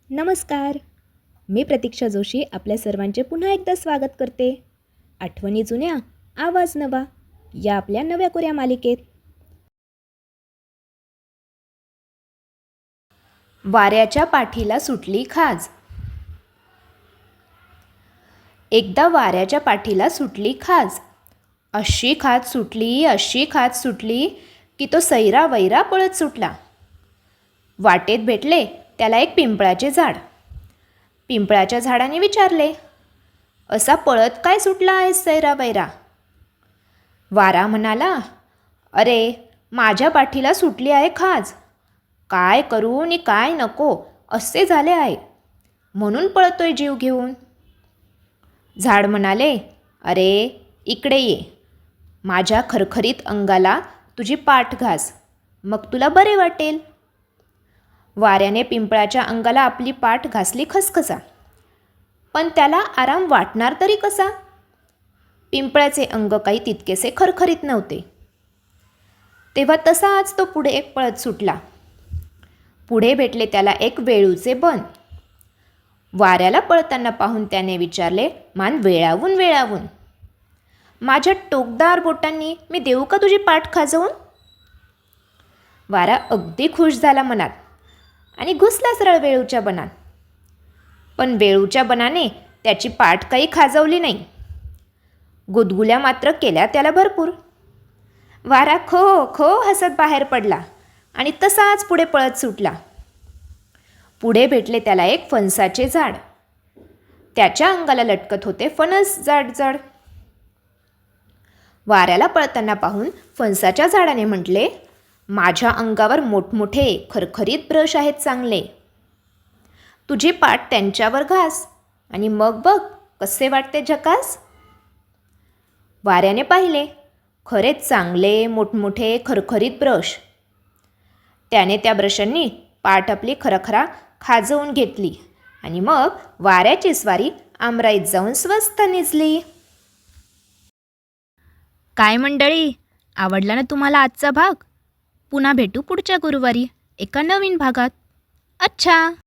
नमस्कार. मी प्रतीक्षा जोशी आपल्या सर्वांचे पुन्हा एकदा स्वागत करते. आठवणी जुन्या, आवाज नवा या आपल्या नव्या कोऱ्या मालिकेत. वाऱ्याच्या पाठीला सुटली खाज. एकदा वाऱ्याच्या पाठीला सुटली खाज. अशी खाज सुटली की तो सैरा वैरा पळत सुटला. वाटेत भेटले त्याला एक पिंपळाचे झाड. पिंपळाच्या झाडाने विचारले, असा पळत काय सुटला आहेस सैरा वैरा? वारा म्हणाला, अरे माझ्या पाठीला सुटली आहे खाज. काय करू नि काय नको असे झाले आहे, म्हणून पळतोय जीव घेऊन. झाड म्हणाले, अरे इकडे ये, माझ्या खरखरीत अंगाला तुझी पाठ घास, मग तुला बरे वाटेल. वाऱ्याने पिंपळाच्या अंगाला आपली पाठ घासली खसखसा. पण त्याला आराम वाटणार तरी कसा? पिंपळाचे अंग काही तितकेसे खरखरीत नव्हते. तेव्हा तसाच तो पुढे पळत सुटला. पुढे भेटले त्याला एक वेळूचे बन. वाऱ्याला पळताना पाहून त्याने विचारले, मान वेळावून, माझ्या टोकदार बोटांनी मी देऊ का तुझी पाठ खाजवून? वारा अगदी खुश झाला मनात आणि घुसला सरळ वेळूच्या बनात. पण वेळूच्या बनाने त्याची पाठ काही खाजवली नाही. गुदगुल्या मात्र केल्या त्याला भरपूर. वारा खो खो हसत बाहेर पडला आणि तसाच पुढे पळत सुटला. पुढे भेटले त्याला एक फणसाचे झाड. त्याच्या अंगाला लटकत होते फणस जाड. वाऱ्याला पळताना पाहून फणसाच्या झाडाने म्हटले, माझ्या अंगावर मोठमोठे खरखरीत ब्रश आहेत चांगले. तुझी पाठ त्यांच्यावर घास आणि मग बघ कसे वाटते झकास. वाऱ्याने पाहिले, खरेच चांगले मोठमोठे खरखरीत ब्रश. त्याने त्या ब्रशांनी पाठ आपली खरखरा खाजवून घेतली आणि मग वाऱ्याची स्वारी आमराईत जाऊन स्वस्त निजली. काय मंडळी, आवडला ना तुम्हाला आजचा भाग? पुन्हा भेटू पुढच्या गुरुवारी एका नवीन भागात. अच्छा.